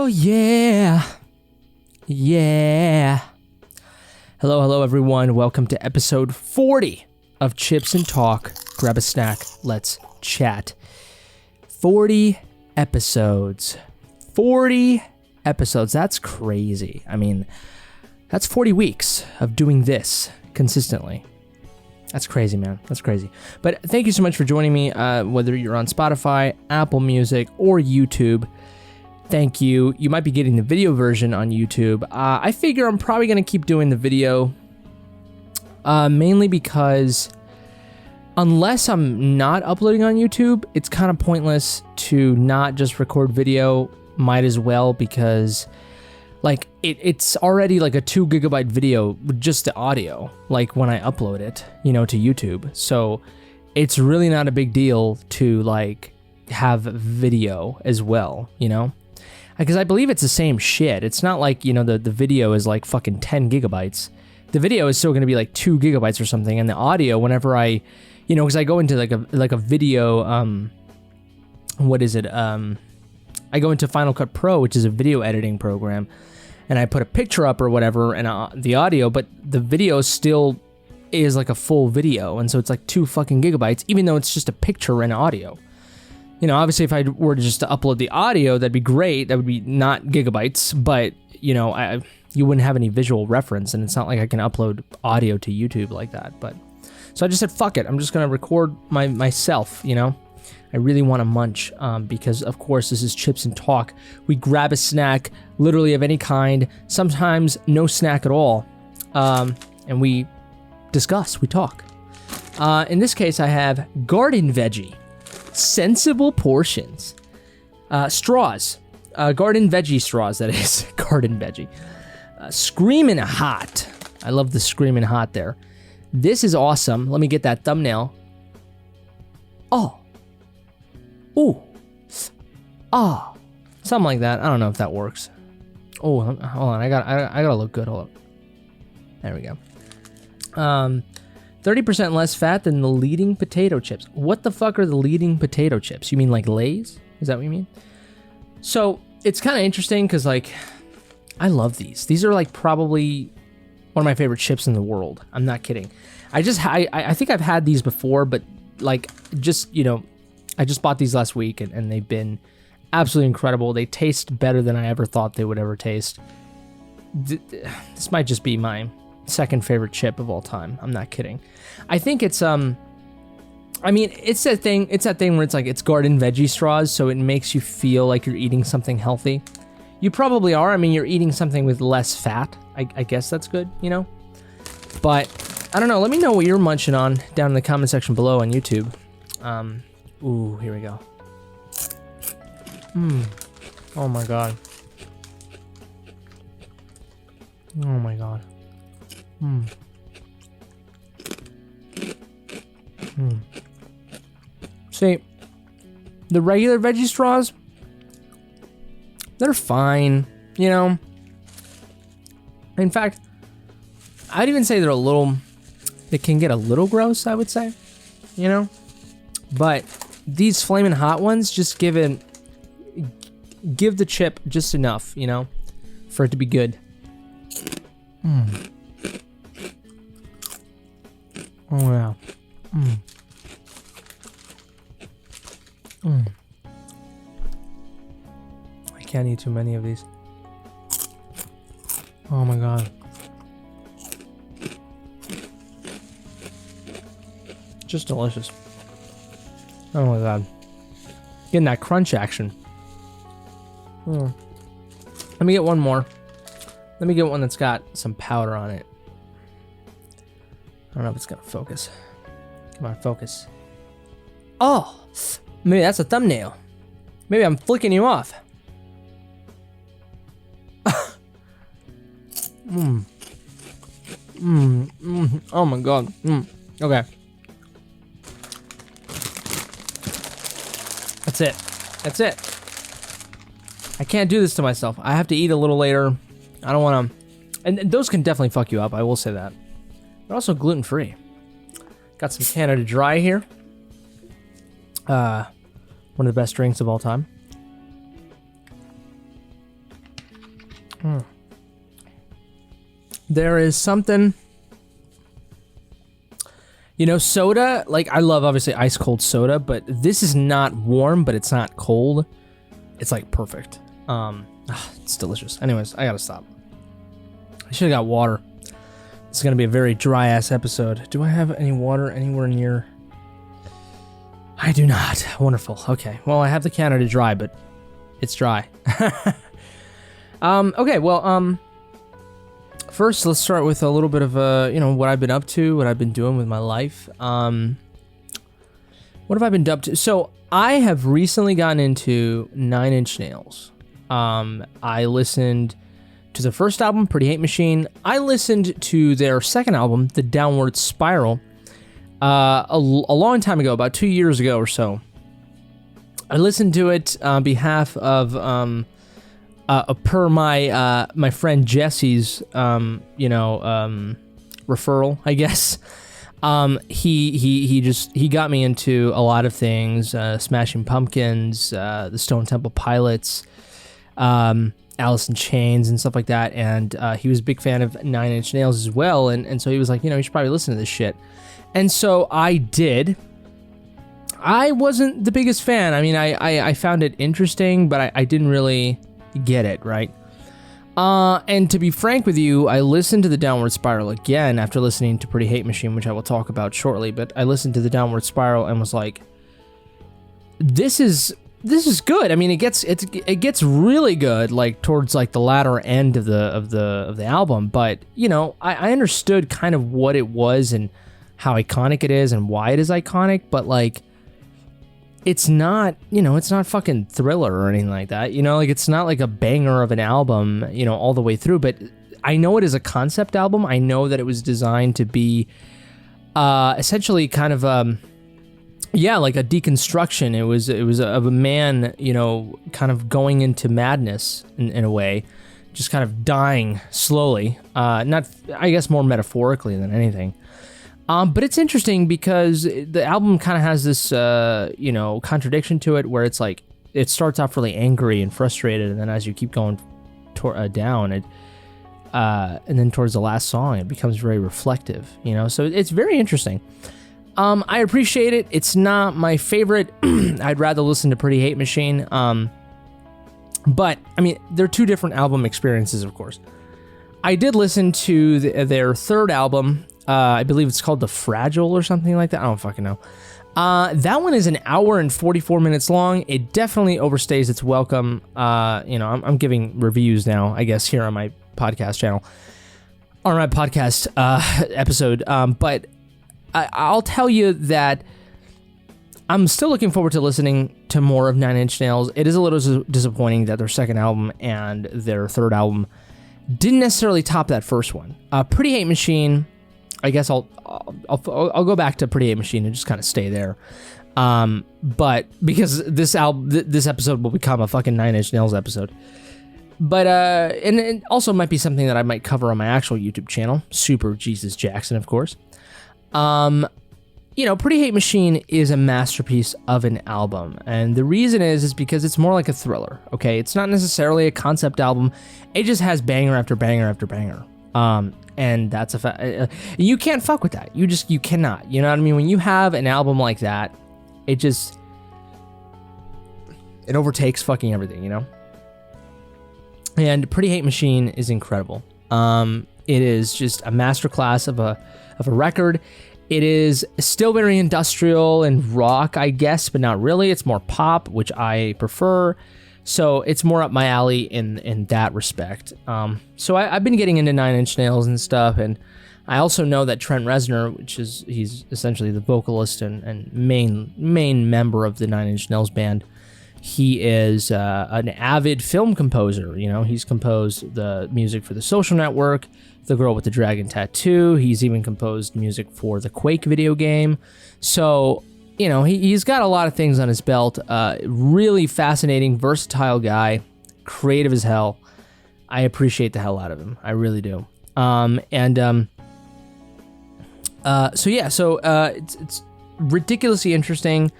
yeah. Yeah. Hello, everyone. Welcome to episode 40 of Chips and Talk. Grab a snack. Let's chat. 40 episodes. 40 episodes. That's crazy. I mean, that's 40 weeks of doing this consistently. That's crazy, man. That's crazy. But thank you so much for joining me, whether you're on Spotify, Apple Music, or YouTube. Thank you. You might be getting the video version on YouTube. I figure I'm probably going to keep doing the video, mainly because unless I'm not uploading on YouTube, it's kind of pointless to not just record video. Might as well, because like it's already like a 2 gigabyte video with just the audio, like when I upload it, to YouTube. So it's really not a big deal to like have video as well, because I believe it's the same shit. It's not like, the video is like fucking 10 gigabytes. The video is still going to be like 2 gigabytes or something. And the audio, whenever I, because I go into like a video, what is it? I go into Final Cut Pro, which is a video editing program, and I put a picture up or whatever, and the audio, but the video still is like a full video, and so it's like 2 fucking gigabytes, even though it's just a picture and audio. Obviously, if I were to just upload the audio, that'd be great. That would be not gigabytes, but you wouldn't have any visual reference, and it's not like I can upload audio to YouTube like that. But so I just said, fuck it, I'm just gonna record myself. I really want to munch, because of course this is Chips and Talk. We grab a snack, literally of any kind, sometimes no snack at all, and we discuss, we talk. In this case, I have garden veggie, sensible portions, straws, garden veggie straws, that is, garden veggie. Screamin' hot. I love the screamin' hot there. This is awesome. Let me get that thumbnail. Oh. Ooh. Ah. Something like that. I don't know if that works. Oh, hold on. I gotta look good. Hold up. There we go. 30% less fat than the leading potato chips. What the fuck are the leading potato chips? You mean like Lay's? Is that what you mean? So it's kind of interesting because like I love these. These are like probably one of my favorite chips in the world. I'm not kidding. I think I've had these before, but like just I just bought these last week and they've been absolutely incredible. They taste better than I ever thought they would ever taste. This might just be my second favorite chip of all time. I'm not kidding. I think it's it's that thing where it's like it's garden veggie straws, so it makes you feel like you're eating something healthy. You probably are. I mean, you're eating something with less fat. I guess that's good, But I don't know. Let me know what you're munching on down in the comment section below on YouTube. Ooh, here we go. Oh my god. Oh my god. See, the regular veggie straws, they're fine, In fact, I'd even say they can get a little gross, I would say, But these Flamin' Hot ones just give the chip just enough, for it to be good. Oh yeah. I can't eat too many of these. Oh my god. Just delicious. Oh my god. Getting that crunch action. Let me get one more. Let me get one that's got some powder on it. I don't know if it's gonna focus. Come on, focus. Oh! Maybe that's a thumbnail. Maybe I'm flicking you off. Oh my god. Okay. That's it. I can't do this to myself. I have to eat a little later. I don't want to... And those can definitely fuck you up, I will say that. They're also gluten-free. Got some Canada Dry here. One of the best drinks of all time. There is something, soda, like I love obviously ice cold soda, but this is not warm, but it's not cold. It's like perfect. It's delicious. Anyways, I gotta stop. I should have got water. It's gonna be a very dry ass episode. Do I have any water anywhere near? I do not. Wonderful. Okay. Well, I have the Canada Dry, but it's dry. Okay. Well, first, let's start with a little bit of what I've been up to, what I've been doing with my life. What have I been up to? So I have recently gotten into 9 Inch Nails. I listened to their first album, Pretty Hate Machine. I listened to their second album, The Downward Spiral, a long time ago, about 2 years ago or so. I listened to it on behalf of per my friend Jesse's referral, I guess. He got me into a lot of things, Smashing Pumpkins, the Stone Temple Pilots, Alice in Chains and stuff like that, and he was a big fan of 9 Inch Nails as well, and so he was like, you should probably listen to this shit. And so I did. I wasn't the biggest fan. I mean, I found it interesting, but I didn't really get it, right? And to be frank with you, I listened to The Downward Spiral again after listening to Pretty Hate Machine, which I will talk about shortly, but I listened to The Downward Spiral and was like, this is good. I mean, it gets really good, like towards like the latter end of the album, but I understood kind of what it was and how iconic it is and why it is iconic, but like it's not fucking Thriller or anything like that, like it's not like a banger of an album, all the way through, but I know it is a concept album. I know that it was designed to be essentially kind of like a deconstruction. It was of a man, kind of going into madness in a way, just kind of dying slowly, not, I guess, more metaphorically than anything. But it's interesting because the album kind of has this, contradiction to it where it's like, it starts off really angry and frustrated, and then as you keep going down, and then towards the last song, it becomes very reflective, so it's very interesting. I appreciate it. It's not my favorite. I'd rather listen to Pretty Hate Machine. But, I mean, they're two different album experiences, of course. I did listen to their third album. I believe it's called The Fragile or something like that. I don't fucking know. That one is an hour and 44 minutes long. It definitely overstays its welcome. I'm giving reviews now, I guess, here on my podcast channel. Or my podcast episode. But I'll tell you that I'm still looking forward to listening to more of 9 Inch Nails. It is a little disappointing that their second album and their third album didn't necessarily top that first one. Pretty Hate Machine, I guess I'll go back to Pretty Hate Machine and just kind of stay there. But because this episode will become a fucking 9 Inch Nails episode. But and it also might be something that I might cover on my actual YouTube channel, superjesusjackson, of course. Pretty Hate Machine is a masterpiece of an album, and the reason is because it's more like a thriller, okay? It's not necessarily a concept album. It just has banger after banger after banger. And that's a fact. You can't fuck with that. You cannot. You know what I mean? When you have an album like that, it overtakes fucking everything, And Pretty Hate Machine is incredible. It is just a masterclass of a record. It is still very industrial and rock, I guess, but not really. It's more pop, which I prefer. So it's more up my alley in that respect. So I've been getting into 9 Inch Nails and stuff, and I also know that Trent Reznor, he's essentially the vocalist and main member of the 9 Inch Nails band. He is an avid film composer. He's composed the music for The Social Network, The Girl with the Dragon Tattoo. He's even composed music for the Quake video game. So, he's got a lot of things on his belt. Really fascinating, versatile guy, creative as hell. I appreciate the hell out of him. I really do. It's ridiculously interesting.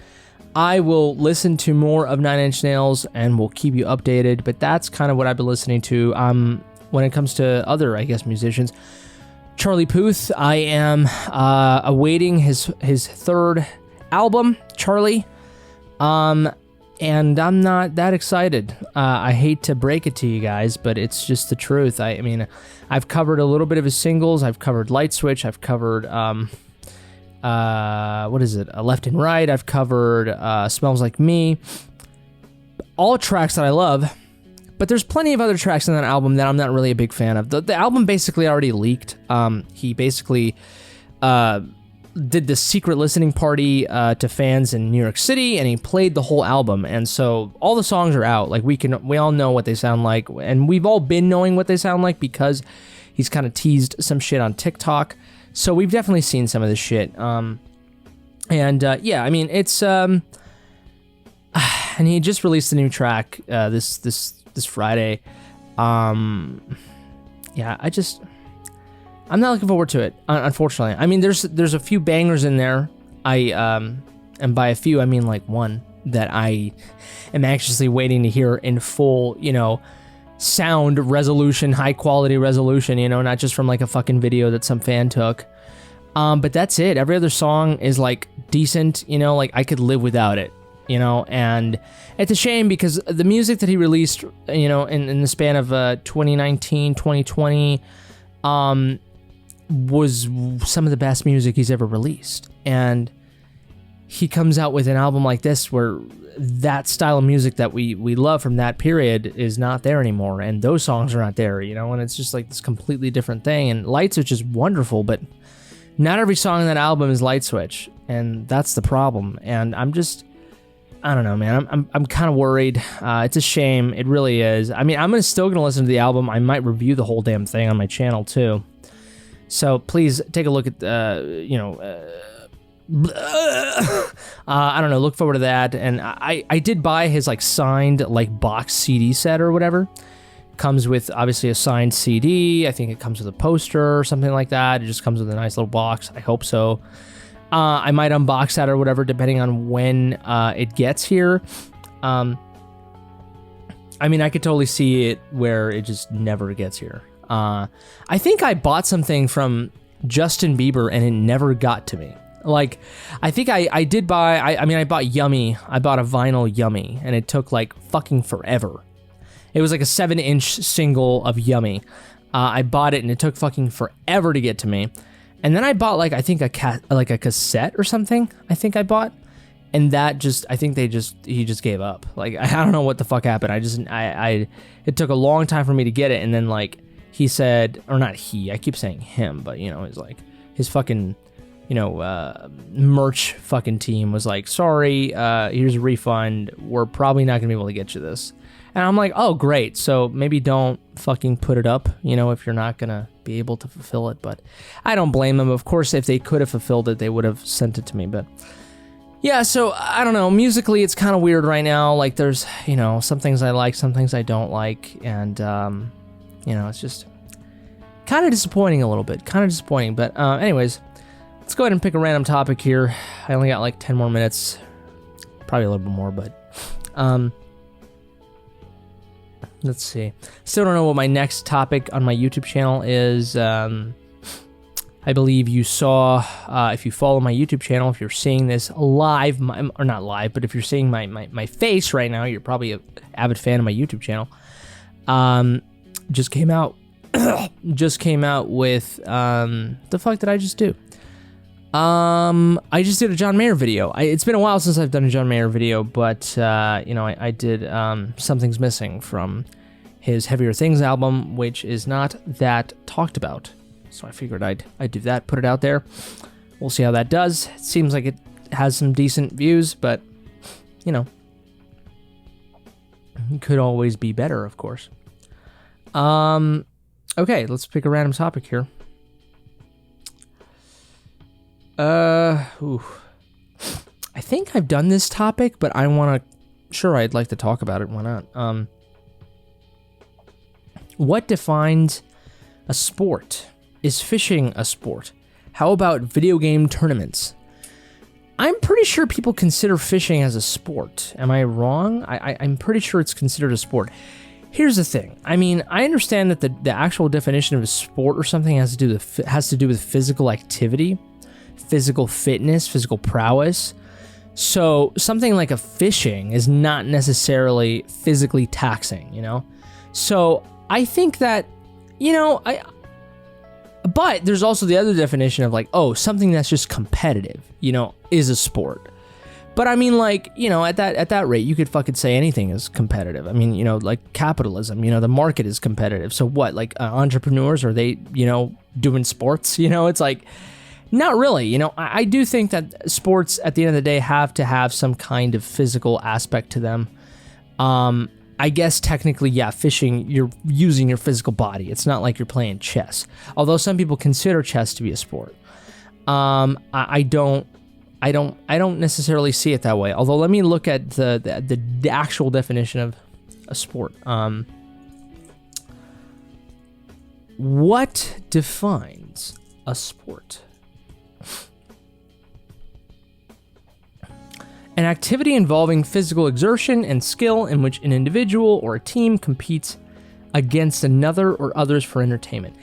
I will listen to more of 9 Inch Nails and will keep you updated, but that's kind of what I've been listening to. I'm when it comes to other, I guess, musicians. Charlie Puth, I am awaiting his third album, Charlie, and I'm not that excited. I hate to break it to you guys, but it's just the truth. I mean, I've covered a little bit of his singles. I've covered Light Switch. I've covered what is it? Left and Right. I've covered Smells Like Me. All tracks that I love. But there's plenty of other tracks on that album that I'm not really a big fan of. The album basically already leaked. He basically did this secret listening party to fans in New York City, and he played the whole album. And so all the songs are out. Like we all know what they sound like, and we've all been knowing what they sound like because he's kind of teased some shit on TikTok. So we've definitely seen some of this shit. Yeah, I mean it's and he just released a new track this Friday. Yeah, I'm not looking forward to it, unfortunately. I mean, there's a few bangers in there. And by a few, I mean like one that I am anxiously waiting to hear in full, sound resolution, high quality resolution, not just from like a fucking video that some fan took. But that's it. Every other song is like decent, like I could live without it. And it's a shame because the music that he released, in the span of 2019, 2020, was some of the best music he's ever released. And he comes out with an album like this where that style of music that we love from that period is not there anymore. And those songs are not there, and it's just like this completely different thing. And Light Switch is wonderful, but not every song on that album is Light Switch. And that's the problem. And I don't know, man. I'm kind of worried. It's a shame. It really is. I mean, I'm still gonna listen to the album. I might review the whole damn thing on my channel too. So please take a look at, I don't know. Look forward to that. And I did buy his like signed like box CD set or whatever. Comes with obviously a signed CD. I think it comes with a poster or something like that. It just comes with a nice little box. I hope so. I might unbox that or whatever, depending on when it gets here. I mean, I could totally see it where it just never gets here. I think I bought something from Justin Bieber and it never got to me. Like, I think I did buy, I bought Yummy. I bought a vinyl Yummy, and it took like fucking forever. It was like a 7-inch single of Yummy. I bought it and it took fucking forever to get to me. And then I bought like, I think a cassette or something, I think I bought. And that just, I think he just gave up. Like, I don't know what the fuck happened. It took a long time for me to get it. And then like, he said, or not he, I keep saying him, but it's like his fucking, merch fucking team was like, sorry, here's a refund. We're probably not gonna be able to get you this. And I'm like, oh, great. So maybe don't fucking put it up, if you're not going to be able to fulfill it. But I don't blame them. Of course, if they could have fulfilled it, they would have sent it to me. But yeah, so I don't know. Musically, it's kind of weird right now. Like there's, some things I like, some things I don't like. And, it's just kind of disappointing a little bit. Kind of disappointing. But anyways, let's go ahead and pick a random topic here. I only got like 10 more minutes. Probably a little bit more, but... let's see. Still don't know what my next topic on my YouTube channel is. I believe you saw, if you follow my YouTube channel, if you're seeing this live, or not live, but if you're seeing my face right now, you're probably an avid fan of my YouTube channel. Just came out with, the fuck did I just do? I just did a John Mayer video. It's been a while since I've done a John Mayer video, but, I did, Something's Missing from his Heavier Things album, which is not that talked about. So I figured I'd do that, put it out there. We'll see how that does. It seems like it has some decent views, but, it could always be better, of course. Okay, let's pick a random topic here. I think I've done this topic, but I'd like to talk about it. Why not? What defines a sport? Is fishing a sport? How about video game tournaments? I'm pretty sure people consider fishing as a sport. Am I wrong? I'm pretty sure it's considered a sport. Here's the thing. I mean, I understand that the actual definition of a sport or something has to do with physical activity, physical fitness, physical prowess. So something like a fishing is not necessarily physically taxing, you know? So I think that, you know, but there's also the other definition of like, oh, something that's just competitive, you know, is a sport. But I mean, like, you know, at that rate, you could fucking say anything is competitive. I mean, you know, like capitalism, you know, the market is competitive. So what, like entrepreneurs, are they, you know, doing sports? You know, it's like, not really. You know, I do think that sports at the end of the day have to have some kind of physical aspect to them. I guess technically, yeah, fishing, you're using your physical body. It's not like you're playing chess. Although some people consider chess to be a sport. I don't necessarily see it that way. Although let me look at the actual definition of a sport. What defines a sport? An activity involving physical exertion and skill in which an individual or a team competes against another or others for entertainment.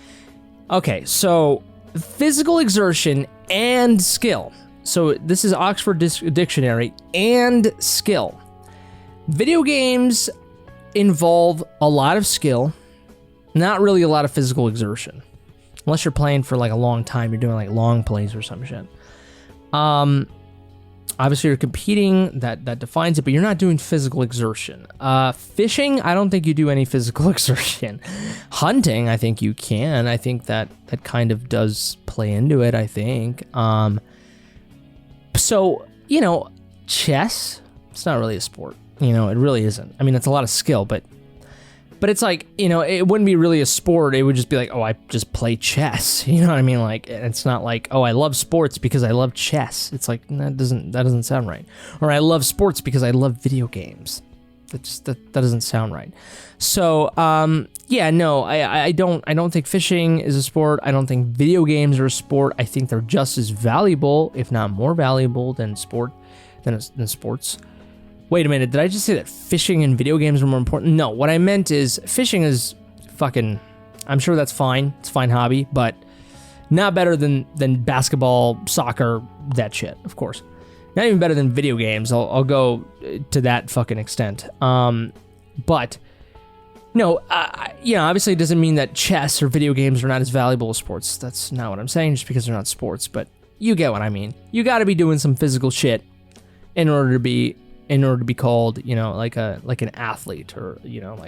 Okay, so physical exertion and skill. So this is Oxford Dictionary, and skill. Video games involve a lot of skill, not really a lot of physical exertion. Unless you're playing for like a long time, you're doing like long plays or some shit. Obviously, you're competing, that defines it, but you're not doing physical exertion. Fishing, I don't think you do any physical exertion. Hunting, I think you can. I think that kind of does play into it, I think. So, you know, chess, it's not really a sport. You know, it really isn't. I mean, it's a lot of skill, but it's like, you know, it wouldn't be really a sport. It would just be like, oh, I just play chess. You know what I mean? Like, it's not like, oh, I love sports because I love chess. It's like, that doesn't sound right. Or I love sports because I love video games. That doesn't sound right. So, yeah, no, I don't think fishing is a sport. I don't think video games are a sport. I think they're just as valuable, if not more valuable than sports. Wait a minute, did I just say that fishing and video games are more important? No, what I meant is fishing is fucking, I'm sure that's fine. It's a fine hobby, but not better than basketball, soccer, that shit, of course. Not even better than video games. I'll go to that fucking extent. But no, you know, obviously it doesn't mean that chess or video games are not as valuable as sports. That's not what I'm saying, just because they're not sports, but you get what I mean. You got to be doing some physical shit in order to be called, you know, like an athlete, or, you know,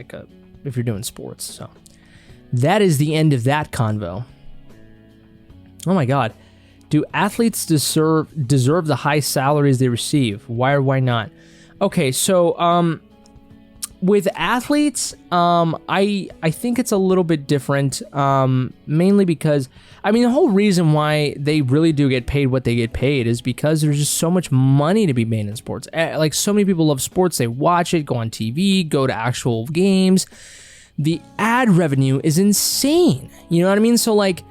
if you're doing sports. So that is the end of that convo. Oh my God. Do athletes deserve the high salaries they receive? Why or why not? Okay, so with athletes, I think it's a little bit different, mainly because, I mean, the whole reason why they really do get paid what they get paid is because there's just so much money to be made in sports. Like, so many people love sports, they watch it, go on TV, go to actual games. The ad revenue is insane. You know what I mean? So, like,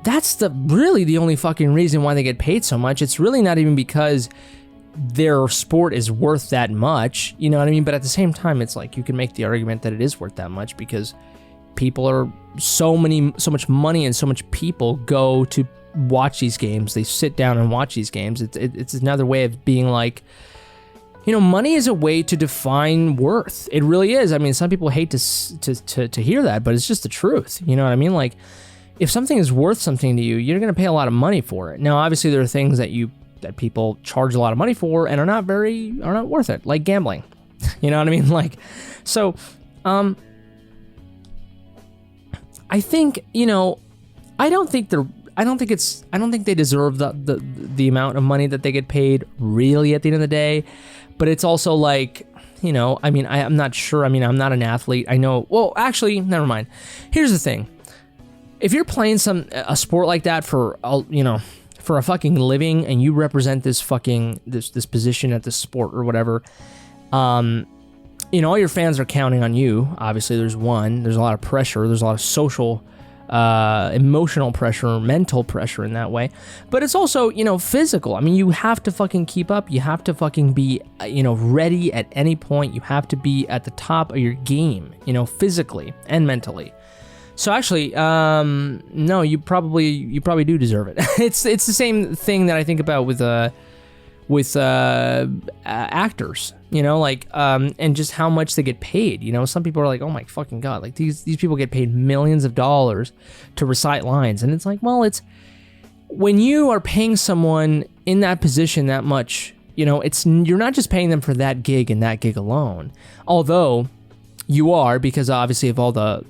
that's really the only fucking reason why they get paid so much. It's really not even because their sport is worth that much, you know what I mean? But at the same time, it's like, you can make the argument that it is worth that much because people are so much money and so much people go to watch these games. They sit down and watch these games. It's another way of being like, you know, money is a way to define worth. It really is. I mean, some people hate to hear that, but it's just the truth. You know what I mean? Like, if something is worth something to you, you're going to pay a lot of money for it. Now, obviously, there are things that people charge a lot of money for and are not worth it, like gambling. You know what I mean? Like, so, I think, you know, I don't think they deserve the amount of money that they get paid really at the end of the day. But it's also like, you know, I mean, I'm not sure. I mean, I'm not an athlete. I know. Well, actually, never mind. Here's the thing. If you're playing a sport like that for a fucking living, and you represent this fucking this position at this sport or whatever, you know, all your fans are counting on you. Obviously, there's a lot of pressure. There's a lot of social emotional pressure, mental pressure in that way. But it's also, physical. I mean, you have to fucking keep up. You have to fucking be, ready at any point. You have to be at the top of your game, physically and mentally. So actually, no, you probably do deserve it. It's the same thing that I think about with actors, and just how much they get paid. Some people are like, oh my fucking God, like these people get paid millions of dollars to recite lines. And it's like, well, it's when you are paying someone in that position that much, you're not just paying them for that gig and that gig alone. Although you are, because obviously of all the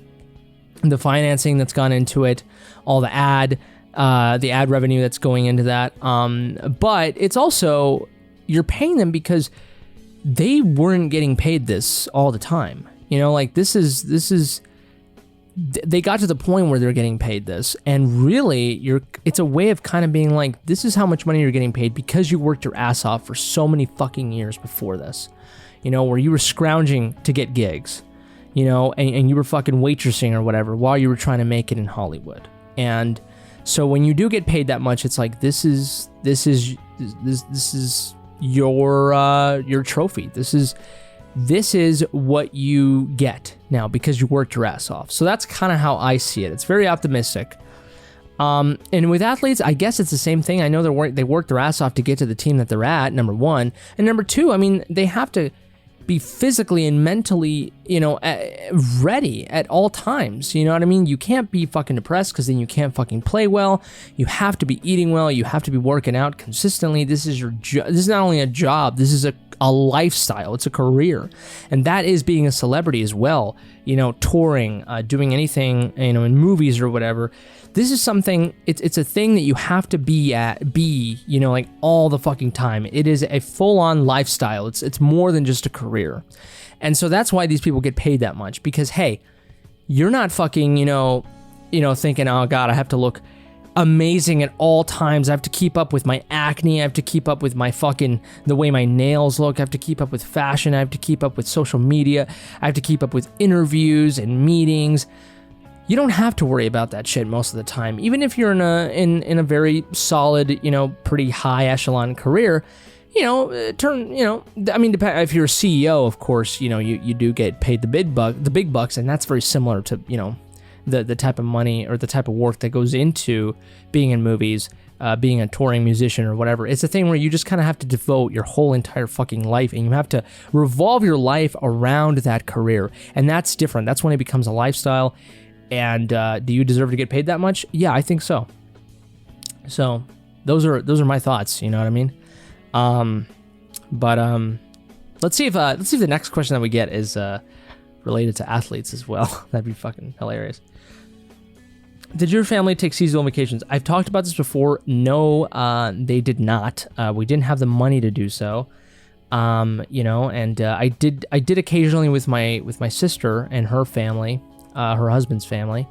financing that's gone into it, all the ad revenue that's going into that. But it's also, you're paying them because they weren't getting paid this all the time. This is, they got to the point where they're getting paid this, and really it's a way of kind of being like, this is how much money you're getting paid because you worked your ass off for so many fucking years before this, where you were scrounging to get gigs, and you were fucking waitressing or whatever while you were trying to make it in Hollywood. And so when you do get paid that much, it's like, this is your trophy. This is what you get now because you worked your ass off. So that's kind of how I see it. It's very optimistic. And with athletes, I guess it's the same thing. I know they work their ass off to get to the team that they're at, number one. And number two, I mean, they have to be physically and mentally, ready at all times. You know what I mean? You can't be fucking depressed because then you can't fucking play well. You have to be eating well. You have to be working out consistently. This is your this is not only a job. This is a lifestyle. It's a career, and that is being a celebrity as well. Touring, doing anything, in movies or whatever. This is something. It's a thing that you have to be like all the fucking time. It is a full-on lifestyle. It's more than just a career, and so that's why these people get paid that much. Because hey, you're not fucking thinking, oh God, I have to look amazing at all times. I have to keep up with my acne. I have to keep up with the way my nails look. I have to keep up with fashion. I have to keep up with social media. I have to keep up with interviews and meetings. You don't have to worry about that shit most of the time. Even if you're in a very solid, pretty high echelon career, if you're a CEO, of course, you do get paid the big bucks, and that's very similar to, the type of money or the type of work that goes into being in movies, being a touring musician or whatever. It's a thing where you just kind of have to devote your whole entire fucking life, and you have to revolve your life around that career. And that's different. That's when it becomes a lifestyle. And do you deserve to get paid that much? Yeah, I think so. So those are my thoughts. You know what I mean? Let's see if the next question that we get is related to athletes as well. That'd be fucking hilarious. Did your family take seasonal vacations? I've talked about this before. No, they did not. We didn't have the money to do so. And I did occasionally with my sister and her family, her husband's family,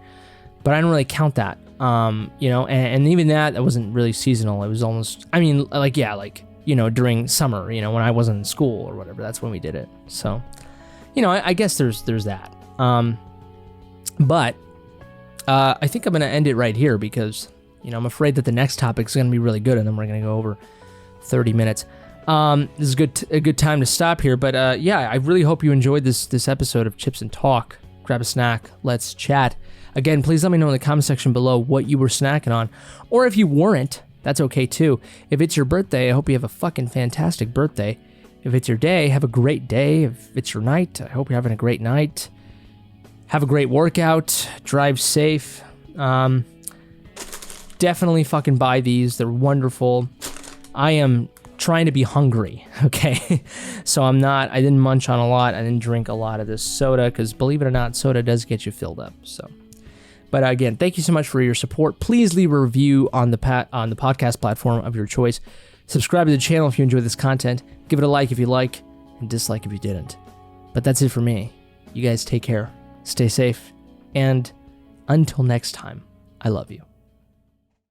but I don't really count that. And even that wasn't really seasonal. It was almost, during summer, when I wasn't in school or whatever. That's when we did it. So, I guess there's that. But I think I'm going to end it right here because, I'm afraid that the next topic is going to be really good, and then we're going to go over 30 minutes. This is a good time to stop here. But I really hope you enjoyed this episode of Chips and Talk. Grab a snack. Let's chat. Again, please let me know in the comment section below what you were snacking on. Or if you weren't, that's okay too. If it's your birthday, I hope you have a fucking fantastic birthday. If it's your day, have a great day. If it's your night, I hope you're having a great night. Have a great workout. Drive safe. Definitely fucking buy these. They're wonderful. I am trying to be hungry, okay? So I didn't munch on a lot. I didn't drink a lot of this soda because, believe it or not, soda does get you filled up. So, but again, thank you so much for your support. Please leave a review on the podcast platform of your choice. Subscribe to the channel if you enjoy this content. Give it a like if you like, and dislike if you didn't. But that's it for me. You guys take care. Stay safe. And until next time, I love you.